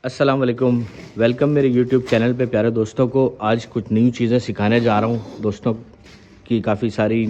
अस्सलाम वालेकुम। वेलकम मेरे यूट्यूब चैनल पे प्यारे दोस्तों को। आज कुछ न्यू चीज़ें सिखाने जा रहा हूँ। दोस्तों की काफ़ी सारी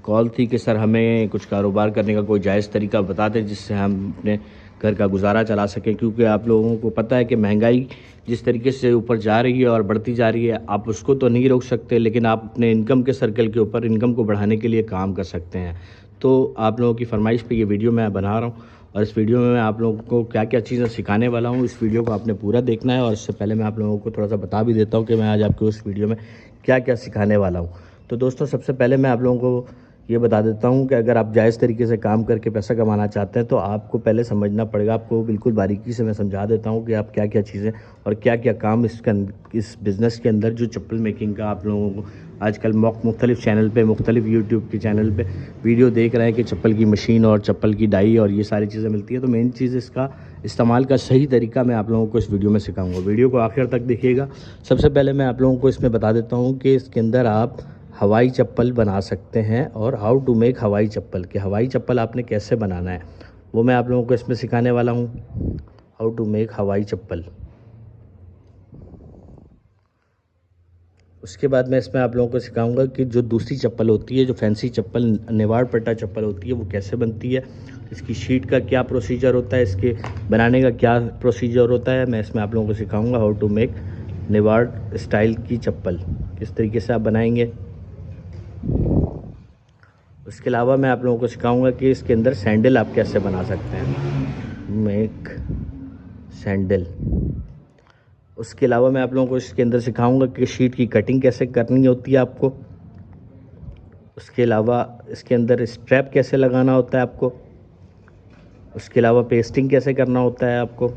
कॉल थी कि सर हमें कुछ कारोबार करने का कोई जायज़ तरीका बता दें जिससे हम अपने घर का गुजारा चला सकें, क्योंकि आप लोगों को पता है कि महंगाई जिस तरीके से ऊपर जा रही है और बढ़ती जा रही है, आप उसको तो नहीं रोक सकते, लेकिन आप अपने इनकम के सर्कल के ऊपर इनकम को बढ़ाने के लिए काम कर सकते हैं। तो आप लोगों की फरमाइश पे ये वीडियो मैं बना रहा हूँ और इस वीडियो में मैं आप लोगों को क्या क्या चीज़ें सिखाने वाला हूँ। इस वीडियो को आपने पूरा देखना है और इससे पहले मैं आप लोगों को थोड़ा सा बता भी देता हूँ कि मैं आज आपको इस वीडियो में क्या क्या सिखाने वाला हूँ। तो दोस्तों, सबसे पहले मैं आप लोगों को ये बता देता हूँ कि अगर आप जायज़ तरीके से काम करके पैसा कमाना चाहते हैं तो आपको पहले समझना पड़ेगा। आपको बिल्कुल बारीकी से मैं समझा देता हूँ कि आप क्या क्या चीज़ें और क्या क्या काम इस बिज़नेस के अंदर, जो चप्पल मेकिंग का आप लोगों को आजकल मुख्तलिफ़ चैनल पे, मुख्तलिफ़ यूट्यूब के चैनल पे वीडियो देख रहे हैं कि चप्पल की मशीन और चप्पल की डाई और ये सारी चीज़ें मिलती है। तो मेन चीज़ इसका इस्तेमाल का सही तरीका मैं आप लोगों को इस वीडियो में सिखाऊंगा। वीडियो को आखिर तक देखिएगा। सबसे पहले मैं आप लोगों को इसमें बता देता हूँ कि इसके अंदर आप हवाई चप्पल बना सकते हैं और हाउ टू मेक हवाई चप्पल, कि हवाई चप्पल आपने कैसे बनाना है वो मैं आप लोगों को इसमें सिखाने वाला हूँ। हाउ टू मेक हवाई चप्पल। उसके बाद मैं इसमें आप लोगों को सिखाऊंगा कि जो दूसरी चप्पल होती है, जो फैंसी चप्पल, निवाड़ पट्टा चप्पल होती है, वो कैसे बनती है, इसकी शीट का क्या प्रोसीजर होता है, इसके बनाने का क्या प्रोसीजर होता है। मैं इसमें आप लोगों को सिखाऊंगा how to make Niwar style की चप्पल, किस तरीके से आप बनाएंगे। उसके अलावा मैं आप लोगों को सिखाऊंगा कि इसके अंदर सैंडल आप कैसे बना सकते हैं, मेक सैंडल। उसके अलावा मैं आप लोगों को इसके अंदर सिखाऊंगा कि शीट की कटिंग कैसे करनी होती है आपको। उसके अलावा इसके अंदर स्ट्रैप कैसे लगाना होता है आपको। उसके अलावा पेस्टिंग कैसे करना होता है आपको।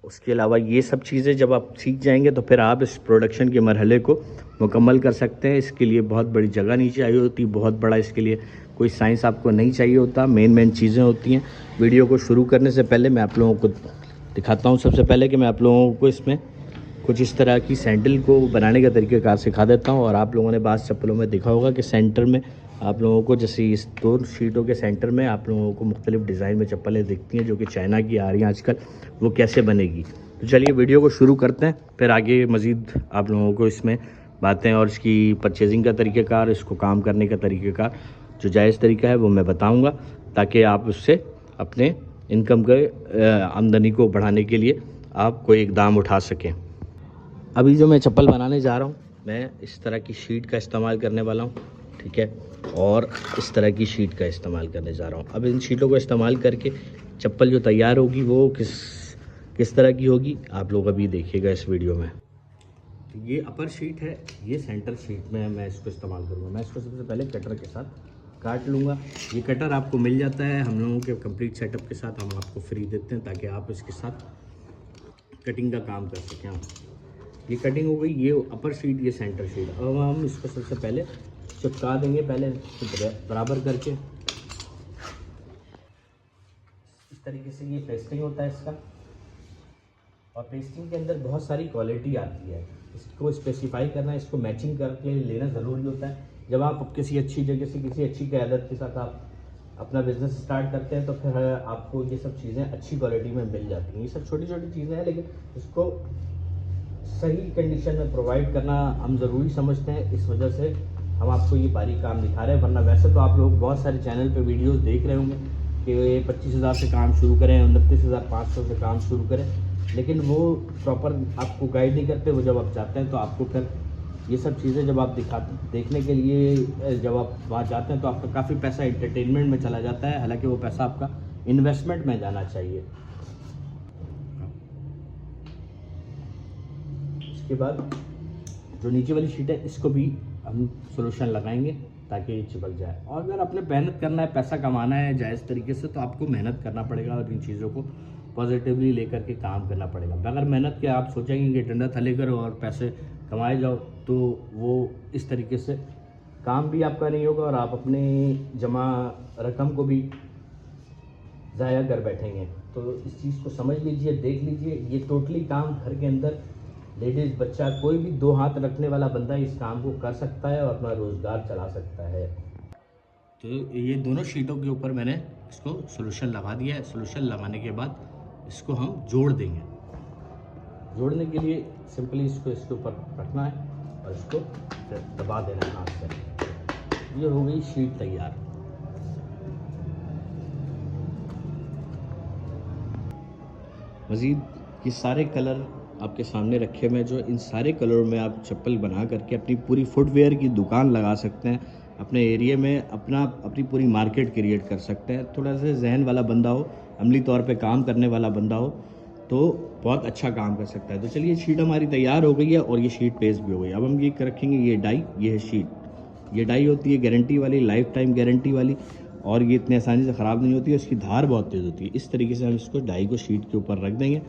उसके अलावा ये सब चीज़ें जब आप सीख जाएंगे तो फिर आप इस प्रोडक्शन के मरहले को मुकम्मल कर सकते हैं। इसके लिए बहुत बड़ी जगह नहीं चाहिए होती, बहुत बड़ा इसके लिए कोई साइंस आपको नहीं चाहिए होता। मेन चीज़ें होती हैं। वीडियो को शुरू करने से पहले मैं आप लोगों को दिखाता हूँ सबसे पहले कि मैं आप लोगों को इसमें कुछ इस तरह की सैंडल को बनाने का तरीक़ाकार सिखा देता हूँ। और आप लोगों ने बाज़ चप्पलों में देखा होगा कि सेंटर में आप लोगों को, जैसे इस दो शीटों के सेंटर में आप लोगों को मुख्तलिफ़ डिज़ाइन में चप्पलें दिखती हैं जो कि चाइना की आ रही हैं आजकल। वो कैसे बनेगी, तो चलिए वीडियो को शुरू करते हैं, फिर आगे मज़ीद आप लोगों को इसमें बातें और इसकी परचेजिंग का तरीक़ाकार, इसको काम करने का तरीक़ाकार, जो जायज़ तरीका है वो मैं बताऊँगा, ताकि आप उससे अपने इनकम के आमदनी को बढ़ाने के लिए आप कोई इकदाम उठा सकें। अभी जो मैं चप्पल बनाने जा रहा हूँ, मैं इस तरह की शीट का इस्तेमाल करने वाला हूँ, ठीक है, और इस तरह की शीट का इस्तेमाल करने जा रहा हूँ। अब इन शीटों को इस्तेमाल करके चप्पल जो तैयार होगी वो किस तरह की होगी आप लोग अभी देखिएगा इस वीडियो में। ये अपर शीट है, ये सेंटर शीट में मैं इसको इस्तेमाल करूँगा। मैं इसको सबसे पहले कटर के साथ काट लूँगा। ये कटर आपको मिल जाता है हम लोगों के कंप्लीट सेटअप के साथ, हम आपको फ्री देते हैं ताकि आप इसके साथ कटिंग का काम कर सकें। ये कटिंग हो गई, ये अपर शीट, ये सेंटर शीट। अब हम इसको सबसे पहले चिपका देंगे, पहले बराबर करके। इस तरीके से ये पेस्टिंग होता है इसका। और पेस्टिंग के अंदर बहुत सारी क्वालिटी आती है, इसको स्पेसिफाई करना, इसको मैचिंग करके लेना ज़रूरी होता है। जब आप किसी अच्छी जगह से, किसी अच्छी क़यादत के साथ आप अपना बिज़नेस स्टार्ट करते हैं तो फिर आपको ये सब चीज़ें अच्छी क्वालिटी में मिल जाती हैं। ये सब छोटी छोटी चीज़ें हैं, लेकिन इसको सही कंडीशन में प्रोवाइड करना हम ज़रूरी समझते हैं। इस वजह से हम आपको ये बारीक काम दिखा रहे हैं। वरना वैसे तो आप लोग बहुत सारे चैनल पे वीडियोस देख रहे होंगे कि 25,000 से काम शुरू करें, 29,500 से काम शुरू करें, लेकिन वो प्रॉपर आपको गाइड नहीं करते। वो जब आप जाते हैं तो आपको फिर ये सब चीज़ें जब आप देखने के लिए जब आप वहाँ जाते हैं तो आपका काफ़ी पैसा एंटरटेनमेंट में चला जाता है, हालांकि वो पैसा आपका इन्वेस्टमेंट में जाना चाहिए। इसके बाद जो नीचे वाली शीट है इसको भी हम सोल्यूशन लगाएंगे ताकि ये चिपक जाए। और अगर आपने मेहनत करना है, पैसा कमाना है जायज़ तरीके से, तो आपको मेहनत करना पड़ेगा और इन चीज़ों को पॉजिटिवली लेकर के काम करना पड़ेगा। बगैर मेहनत के आप सोचेंगे कि डंडा थले करो और पैसे कमाए जाओ, तो वो इस तरीके से काम भी आपका नहीं होगा और आप अपनी जमा रकम को भी ज़ाया कर बैठेंगे। तो इस चीज़ को समझ लीजिए, देख लीजिए। ये टोटली काम घर के अंदर लेडीज़, बच्चा, कोई भी दो हाथ रखने वाला बंदा इस काम को कर सकता है और अपना रोज़गार चला सकता है। तो ये दोनों शीटों के ऊपर मैंने इसको सोल्यूशन लगा दिया है। सोल्यूशन लगाने के बाद इसको हम जोड़ देंगे। जोड़ने के लिए सिंपली इसको इसके ऊपर रखना है और इसको दबा देना है हाथ से। ये हो गई शीट तैयार। मज़ीद ये सारे कलर आपके सामने रखे हुए हैं, जो इन सारे कलरों में आप चप्पल बना करके अपनी पूरी फुटवेयर की दुकान लगा सकते हैं। अपने एरिया में अपनी पूरी मार्केट क्रिएट कर सकते हैं। थोड़ा सा जहन वाला बंदा हो, अमली तौर पे काम करने वाला बंदा हो तो बहुत अच्छा काम कर सकता है। तो चलिए शीट हमारी तैयार हो गई है और ये शीट पेस्ट भी हो गई। अब हम ये रखेंगे, ये डाई, ये है शीट। ये डाई होती है गारंटी वाली, लाइफ टाइम गारंटी वाली, और ये इतनी आसानी से ख़राब नहीं होती है। इसकी धार बहुत तेज़ होती है। इस तरीके से हम इसको डाई को शीट के ऊपर रख देंगे।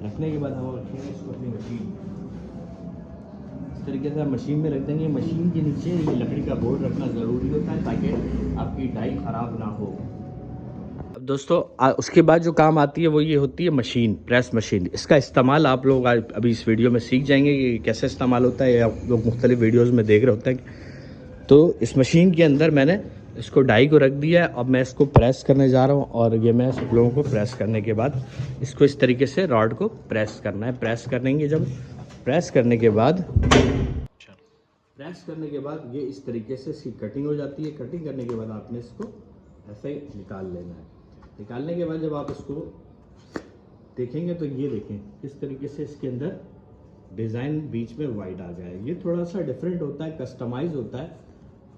रखने के बाद हम रखेंगे इसको अपनी मशीन। इस तरीके से हम मशीन में रख देंगे। मशीन के नीचे ये लकड़ी का बोर्ड रखना ज़रूरी होता है ताकि आपकी डाई ख़राब ना हो। अब दोस्तों उसके बाद जो काम आती है वो ये होती है मशीन, प्रेस मशीन। इसका इस्तेमाल आप लोग अभी इस वीडियो में सीख जाएंगे कि कैसे इस्तेमाल होता है। आप लोग मुख्तलिफ वीडियोज़ में देख रहे होते हैं। तो इस मशीन के अंदर मैंने इसको डाई को रख दिया है। अब मैं इसको प्रेस करने जा रहा हूँ और ये मैं सब लोगों को प्रेस करने के बाद इसको इस तरीके से रॉड को प्रेस करना है। प्रेस करेंगे जब प्रेस करने के बाद ये इस तरीके से इसकी कटिंग हो जाती है। कटिंग करने के बाद आपने इसको ऐसे ही निकाल लेना है। निकालने के बाद जब आप इसको देखेंगे तो ये देखें किस तरीके से इसके अंदर डिज़ाइन बीच में वाइड आ जाए। ये थोड़ा सा डिफरेंट होता है, कस्टमाइज होता है,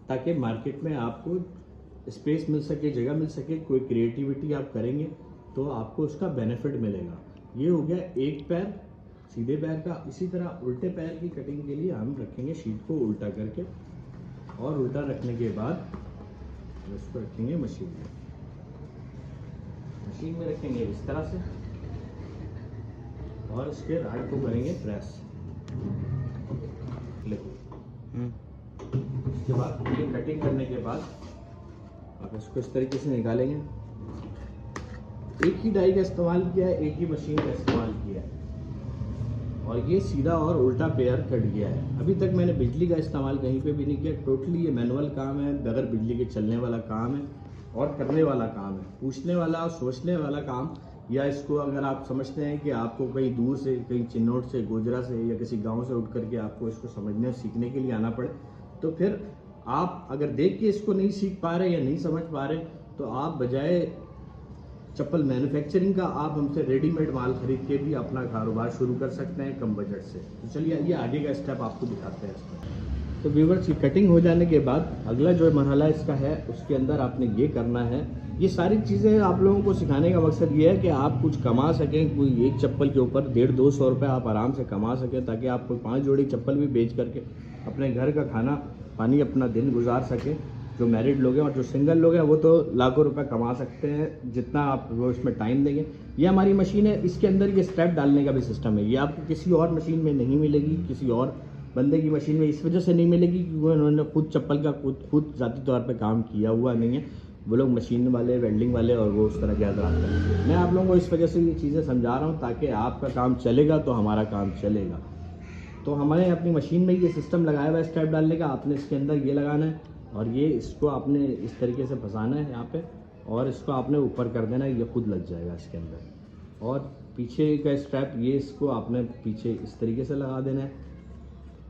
ताकि मार्केट में आपको स्पेस मिल सके, जगह मिल सके। कोई क्रिएटिविटी आप करेंगे तो आपको उसका बेनिफिट मिलेगा। ये हो गया एक पैर, सीधे पैर का। इसी तरह उल्टे पैर की कटिंग के लिए हम रखेंगे शीट को उल्टा करके, और उल्टा रखने के बाद इसको रखेंगे मशीन में। मशीन में रखेंगे इस तरह से और इसके राड को करेंगे प्रेस। इसके बाद ये कटिंग करने के बाद आप इसको इस तरीके से निकालेंगे। एक ही डाई का इस्तेमाल किया है, एक ही मशीन का इस्तेमाल किया है, और ये सीधा और उल्टा पेयर कट गया है। अभी तक मैंने बिजली का इस्तेमाल कहीं पे भी नहीं किया। टोटली ये मैनुअल काम है, बगैर बिजली के चलने वाला काम है और करने वाला काम है। पूछने वाला और सोचने वाला काम, या इसको अगर आप समझते हैं कि आपको कहीं दूर से, कहीं चिन्नौट से, गोजरा से या किसी गांव से उठ करके आपको इसको समझने और सीखने के लिए आना पड़े, तो फिर आप अगर देख के इसको नहीं सीख पा रहे या नहीं समझ पा रहे, तो आप बजाय चप्पल मैन्युफैक्चरिंग का आप हमसे रेडीमेड माल खरीद के भी अपना कारोबार शुरू कर सकते हैं कम बजट से। तो चलिए ये आगे का स्टेप आपको दिखाते हैं इसमें। तो व्यूअर्स, की कटिंग हो जाने के बाद अगला जो मरहला इसका है, उसके अंदर आपने ये करना है। ये सारी चीज़ें आप लोगों को सिखाने का मकसद ये है कि आप कुछ कमा सकें। कोई एक चप्पल के ऊपर 150-200 रुपये आप आराम से कमा सकें, ताकि आप कोई 5 जोड़ी चप्पल भी बेच करके अपने घर का खाना पानी, अपना दिन गुजार सकें। जो मैरिड लोग हैं और जो सिंगल लोग हैं वो तो लाखों रुपए कमा सकते हैं, जितना आप वो इसमें टाइम देंगे। ये हमारी मशीन है, इसके अंदर ये स्ट्रैप डालने का भी सिस्टम है। ये आपको किसी और मशीन में नहीं मिलेगी, किसी और बंदे की मशीन में इस वजह से नहीं मिलेगी क्योंकि उन्होंने खुद चप्पल का खुद ज़ाती तौर पे काम किया हुआ नहीं है। वो लोग मशीन वाले, वेल्डिंग वाले और वो उस तरह के हजरात हैं। मैं आप लोगों को इस वजह से ये चीज़ें समझा रहा हूँ ताकि आपका काम चलेगा तो हमारा काम चलेगा। तो हमारे अपनी मशीन में ये सिस्टम लगाया हुआ है स्ट्रैप डालने का। आपने इसके अंदर ये लगाना है और ये इसको आपने इस तरीके से फंसाना है यहाँ पे, और इसको आपने ऊपर कर देना है, ये खुद लग जाएगा इसके अंदर। और पीछे का स्ट्रैप, ये इसको आपने पीछे इस तरीके से लगा देना है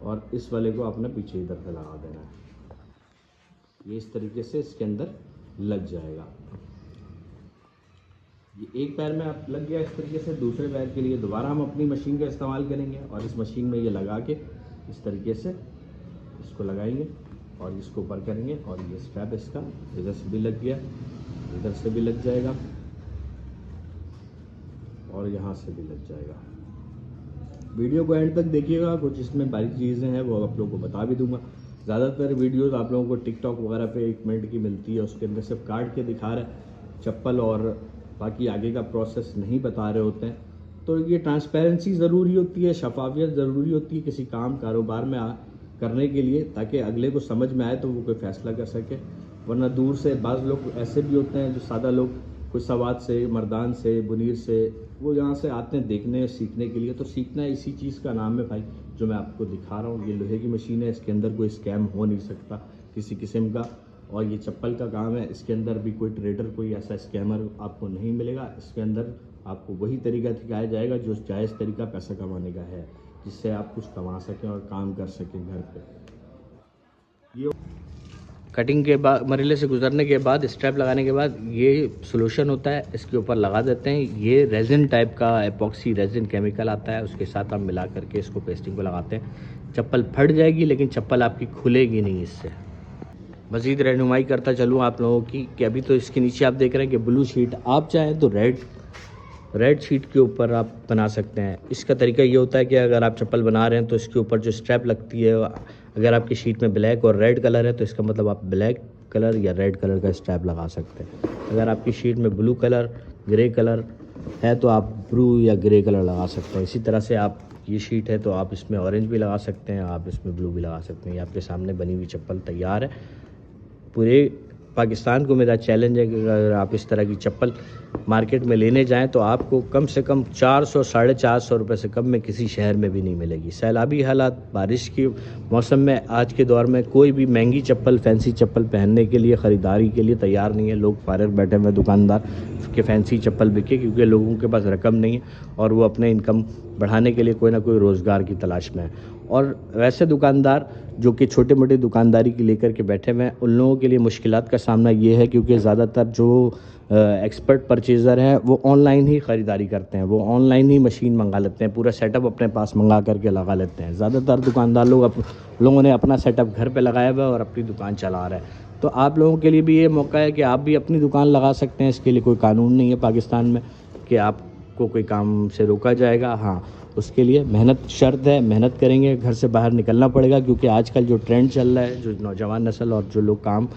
और इस वाले को आपने पीछे इधर से लगा देना है। ये इस तरीके से इसके अंदर लग जाएगा। ये एक पैर में आप लग गया इस तरीके से। दूसरे पैर के लिए दोबारा हम अपनी मशीन का इस्तेमाल करेंगे और इस मशीन में ये लगा के इस तरीके से इसको लगाएंगे और इसको ऊपर करेंगे और ये स्ट्रैप इसका इधर से भी लग गया, इधर से भी लग जाएगा और यहाँ से भी लग जाएगा। वीडियो को एंड तक देखिएगा, कुछ इसमें बारीक चीज़ें हैं वो आप लोगों को बता भी दूंगा। ज़्यादातर वीडियोस आप लोगों को टिकटॉक वगैरह पे 1 मिनट की मिलती है, उसके अंदर सिर्फ काट के दिखा रहे हैं चप्पल और बाकी आगे का प्रोसेस नहीं बता रहे होते हैं। तो ये ट्रांसपेरेंसी ज़रूरी होती है, शफाफियत ज़रूरी होती है किसी काम कारोबार में करने के लिए, ताकि अगले को समझ में आए तो वो कोई फ़ैसला कर सके। वरना दूर से बाज़ लोग ऐसे भी होते हैं जो सादा लोग, कोई सवाद से, मर्दान से, बुनीर से, वो यहाँ से आते हैं देखने सीखने के लिए। तो सीखना इसी चीज़ का नाम है भाई, जो मैं आपको दिखा रहा हूँ। ये लोहे की मशीन है, इसके अंदर कोई स्कैम हो नहीं सकता किसी किस्म का। और ये चप्पल का काम है, इसके अंदर भी कोई ट्रेडर, कोई ऐसा स्कैमर आपको नहीं मिलेगा। इसके अंदर आपको वही तरीका सिखाया जाएगा जो जायज़ तरीका पैसा कमाने का है, जिससे आप कुछ कमा सकें और काम कर सकें घर पे। ये कटिंग के बाद, मरीले से गुजरने के बाद, स्ट्रैप लगाने के बाद ये सोल्यूशन होता है, इसके ऊपर लगा देते हैं। ये रेजिन टाइप का एपॉक्सी रेजिन केमिकल आता है, उसके साथ हम मिला करके इसको पेस्टिंग को लगाते हैं। चप्पल फट जाएगी लेकिन चप्पल आपकी खुलेगी नहीं इससे। मज़ीद रहनुमाई करता चलूँ आप लोगों की कि अभी तो इसके नीचे आप देख रहे हैं कि ब्लू शीट, आप चाहें तो रेड शीट के ऊपर आप बना सकते हैं। इसका तरीका ये होता है कि अगर आप चप्पल बना रहे हैं तो इसके ऊपर जो स्ट्रैप लगती है, अगर आपकी शीट में ब्लैक और रेड कलर है तो इसका मतलब आप ब्लैक कलर या रेड कलर का स्ट्रैप लगा सकते हैं। अगर आपकी शीट में ब्लू कलर, ग्रे कलर है तो आप ब्लू या ग्रे कलर लगा सकते हैं। इसी तरह से आप, ये शीट है तो आप इसमें ऑरेंज भी लगा सकते हैं, आप इसमें ब्लू भी लगा सकते हैं। ये आपके सामने बनी हुई चप्पल तैयार है। पूरे पाकिस्तान को मेरा चैलेंज है कि अगर आप इस तरह की चप्पल मार्केट में लेने जाएं तो आपको कम से कम 400 साढ़े 400 रुपये से कम में किसी शहर में भी नहीं मिलेगी। सैलाबी हालात, बारिश के मौसम में आज के दौर में कोई भी महंगी चप्पल, फैंसी चप्पल पहनने के लिए, ख़रीदारी के लिए तैयार नहीं है। लोग फारग बैठे हुए दुकानदार कि फैंसी चप्पल बिके, क्योंकि लोगों के पास रकम नहीं है और वो अपने इनकम बढ़ाने के लिए कोई ना कोई रोज़गार की तलाश में है। और वैसे दुकानदार जो कि छोटे मोटे दुकानदारी की लेकर के बैठे हुए हैं, उन लोगों के लिए मुश्किलात का सामना ये है क्योंकि ज़्यादातर जो एक्सपर्ट परचेज़र हैं वो ऑनलाइन ही ख़रीदारी करते हैं, वो ऑनलाइन ही मशीन मंगा लेते हैं, पूरा सेटअप अपने पास मंगा करके लगा लेते हैं। ज़्यादातर दुकानदार लोगों ने अपना सेटअप घर पे लगाया हुआ है और अपनी दुकान चला रहे हैं। तो आप लोगों के लिए भी ये मौका है कि आप भी अपनी दुकान लगा सकते हैं। इसके लिए कोई कानून नहीं है पाकिस्तान में कि आपको कोई काम से रोका जाएगा। हाँ, उसके लिए मेहनत शर्त है, मेहनत करेंगे, घर से बाहर निकलना पड़ेगा, क्योंकि आजकल जो ट्रेंड चल रहा है, जो नौजवान नस्ल और जो लोग काम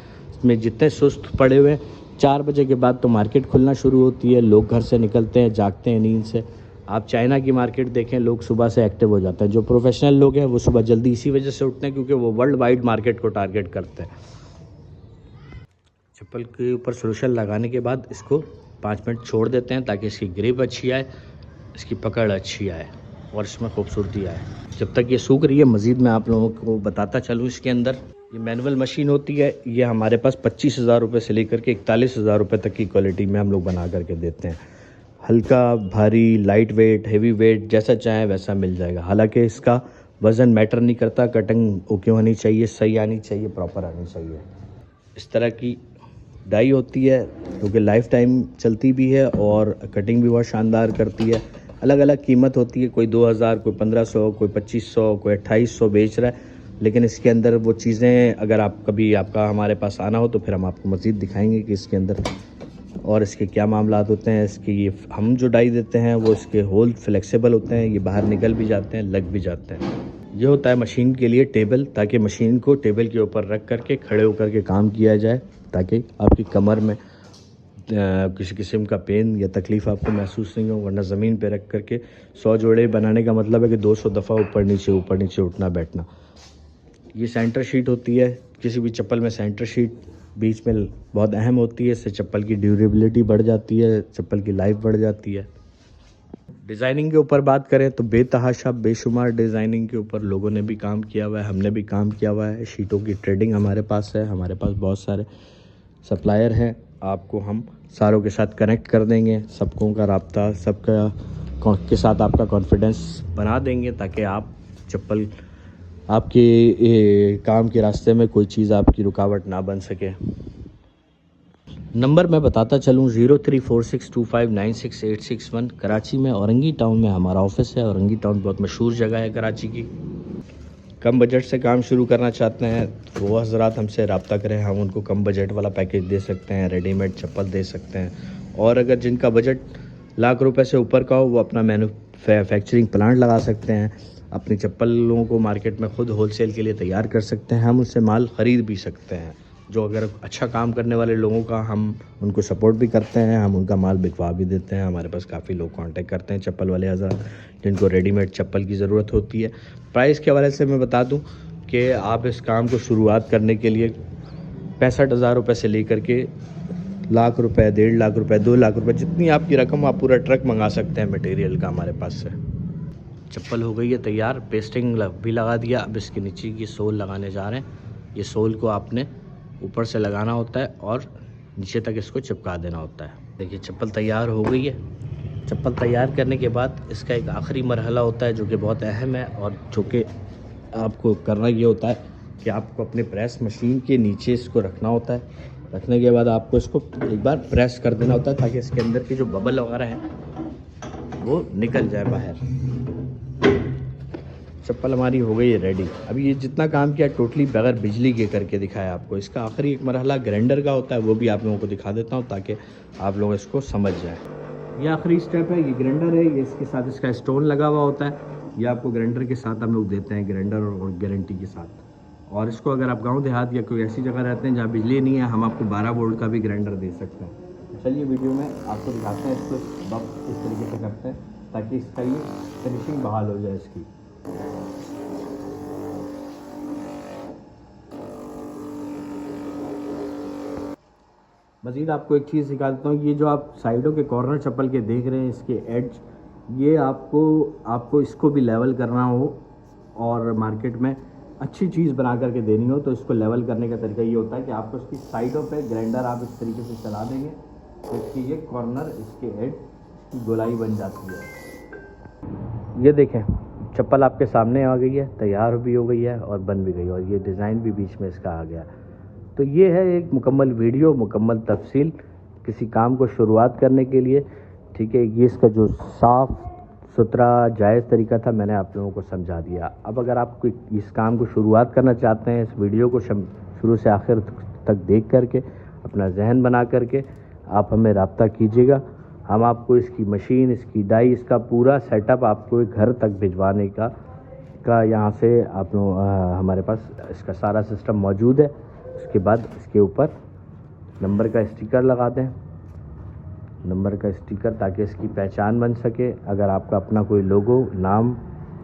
में जितने सुस्त पड़े हुए हैं, 4 बजे के बाद तो मार्केट खुलना शुरू होती है, लोग घर से निकलते हैं, जागते हैं नींद से। आप चाइना की मार्केट देखें, लोग सुबह से एक्टिव हो जाते हैं। जो प्रोफेशनल लोग हैं वो सुबह जल्दी इसी वजह से उठते हैं क्योंकि वो वर्ल्ड वाइड मार्केट को टारगेट करते हैं। चप्पल के ऊपर सोल्यूशन लगाने के बाद इसको 5 मिनट छोड़ देते हैं ताकि इसकी ग्रिप अच्छी आए, इसकी पकड़ अच्छी आए और इसमें खूबसूरती आए। जब तक ये सूख रही है, मज़ीद मैं आप लोगों को बताता चलूँ। इसके अंदर ये मैनुअल मशीन होती है, ये हमारे पास 25,000 रुपये से लेकर के 41,000 रुपये तक की क्वालिटी में हम लोग बना करके देते हैं। हल्का, भारी, लाइट वेट, हेवी वेट, जैसा चाहें वैसा मिल जाएगा। हालांकि इसका वज़न मैटर नहीं करता, कटिंग ओके होनी चाहिए, सही आनी चाहिए, प्रॉपर आनी चाहिए। इस तरह की डाई होती है क्योंकि लाइफ टाइम चलती भी है और कटिंग भी बहुत शानदार करती है। अलग अलग कीमत होती है, कोई 2000, कोई 1500, कोई 2500, कोई 2800 बेच रहा है। लेकिन इसके अंदर वो चीज़ें, अगर आप कभी आपका हमारे पास आना हो तो फिर हम आपको मज़ीद दिखाएंगे कि इसके अंदर और इसके क्या मामलात होते हैं। इसके ये हम जो डाई देते हैं वो इसके होल फ्लेक्सिबल होते हैं, ये बाहर निकल भी जाते हैं, लग भी जाते हैं। ये होता है मशीन के लिए टेबल, ताकि मशीन को टेबल के ऊपर रख करके खड़े होकर के काम किया जाए, ताकि आपकी कमर में किसी किस्म का पेन या तकलीफ़ आपको महसूस नहीं हो। वरना ज़मीन पे रख करके 100 जोड़े बनाने का मतलब है कि 200 दफ़ा ऊपर नीचे उठना बैठना। ये सेंटर शीट होती है, किसी भी चप्पल में सेंटर शीट बीच में बहुत अहम होती है। इससे चप्पल की ड्यूरेबिलिटी बढ़ जाती है, चप्पल की लाइफ बढ़ जाती है। डिज़ाइनिंग के ऊपर बात करें तो बेतहाशा बेशुमार डिज़ाइनिंग के ऊपर लोगों ने भी काम किया हुआ है, हमने भी काम किया हुआ है। शीटों की ट्रेडिंग हमारे पास है, हमारे पास बहुत सारे सप्लायर हैं। आपको हम सारों के साथ कनेक्ट कर देंगे, सबकों का राब्ता, सबका के साथ आपका कॉन्फिडेंस बना देंगे, ताकि आप चप्पल आपके काम के रास्ते में कोई चीज़ आपकी रुकावट ना बन सके। नंबर मैं बताता चलूँ, 0346259681 कराची में औरंगी टाउन में हमारा ऑफिस है। औरंगी टाउन बहुत मशहूर जगह है कराची की। कम बजट से काम शुरू करना चाहते हैं तो वो हज़रात हमसे रब्ता करें, हम उनको कम बजट वाला पैकेज दे सकते हैं, रेडीमेड चप्पल दे सकते हैं। और अगर जिनका बजट लाख रुपए से ऊपर का हो, वो अपना मैन्युफैक्चरिंग प्लांट लगा सकते हैं, अपनी चप्पलों को मार्केट में ख़ुद होलसेल के लिए तैयार कर सकते हैं, हम उससे माल ख़रीद भी सकते हैं। जो अगर अच्छा काम करने वाले लोगों का हम उनको सपोर्ट भी करते हैं, हम उनका माल बिकवा भी देते हैं। हमारे पास काफ़ी लोग कांटेक्ट करते हैं, चप्पल वाले हज़रात, जिनको रेडीमेड चप्पल की ज़रूरत होती है। प्राइस के हवाले से मैं बता दूं कि आप इस काम को शुरुआत करने के लिए 65,000 रुपये से लेकर के लाख रुपए, 1.5 लाख रुपए, 2 लाख रुपए, जितनी आपकी रकम, आप पूरा ट्रक मंगा सकते हैं मटेरियल का हमारे पास से। चप्पल हो गई है तैयार, पेस्टिंग भी लगा दिया। अब इसके नीचे की सोल लगाने जा रहे हैं। ये सोल को आपने ऊपर से लगाना होता है और नीचे तक इसको चिपका देना होता है। देखिए चप्पल तैयार हो गई है। चप्पल तैयार करने के बाद इसका एक आखिरी मरहला होता है जो कि बहुत अहम है, और जो कि आपको करना ये होता है कि आपको अपने प्रेस मशीन के नीचे इसको रखना होता है। रखने के बाद आपको इसको एक बार प्रेस कर देना होता है ताकि इसके अंदर की जो बबल वगैरह है वो निकल जाए बाहर। चप्पल हमारी हो गई है रेडी। अभी ये जितना काम किया टोटली बगैर बिजली के करके दिखाया आपको। इसका आखिरी एक मरहला ग्राइंडर का होता है, वो भी आप लोगों को दिखा देता हूँ ताकि आप लोग इसको समझ जाएँ। ये आखिरी स्टेप है, ये ग्राइंडर है, ये इसके साथ इसका स्टोन लगा हुआ होता है। ये आपको ग्राइंडर के साथ हम लोग देते हैं, ग्राइंडर और गारंटी के साथ। और इसको अगर आप गांव देहात या कोई ऐसी जगह रहते हैं जहाँ बिजली नहीं है, हम आपको 12 वोल्ट का भी ग्राइंडर दे सकते हैं। चलिए वीडियो में आपको दिखाते हैं इसको बफ इस तरीके से करते हैं ताकि इसका ये फिनिशिंग बहाल हो जाए इसकी। मज़ीद आपको एक चीज़ सिखा देता हूँ, ये जो आप साइडों के कॉर्नर चप्पल के देख रहे हैं, इसके एड्ज, ये आपको इसको भी लेवल करना हो और मार्केट में अच्छी चीज़ बना करके देनी हो तो इसको लेवल करने का तरीका ये होता है कि आपको इसकी साइडों पे ग्राइंडर आप इस तरीके से चला देंगे तो इसकी ये कॉर्नर, इसके एड की गोलाई बन जाती है। ये देखें चप्पल आपके सामने आ गई है, तैयार भी हो गई है और बन भी गई, और ये डिज़ाइन भी बीच में इसका आ गया। तो ये है एक मुकम्मल वीडियो, मुकम्मल तफसील किसी काम को शुरुआत करने के लिए। ठीक है, ये इसका जो साफ़ सुथरा जायज़ तरीका था मैंने आप लोगों को समझा दिया। अब अगर आप कोई इस काम को शुरुआत करना चाहते हैं, इस वीडियो को शुरू से आखिर तक देख करके अपना जहन बना करके आप हमें रब्ता कीजिएगा। हम आपको इसकी मशीन, इसकी डाई, इसका पूरा सेटअप आपको घर तक भिजवाने का यहाँ से आप लोग हमारे पास इसका सारा सिस्टम मौजूद है। उसके बाद इसके ऊपर नंबर का स्टिकर लगा दें, नंबर का स्टिकर, ताकि इसकी पहचान बन सके। अगर आपका अपना कोई लोगो, नाम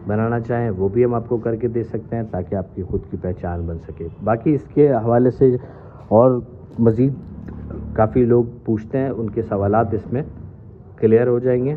बनाना चाहें वो भी हम आपको करके दे सकते हैं ताकि आपकी ख़ुद की पहचान बन सके। बाकी इसके हवाले से और मज़ीद काफ़ी लोग पूछते हैं, उनके सवालात इसमें क्लियर हो जाएंगे।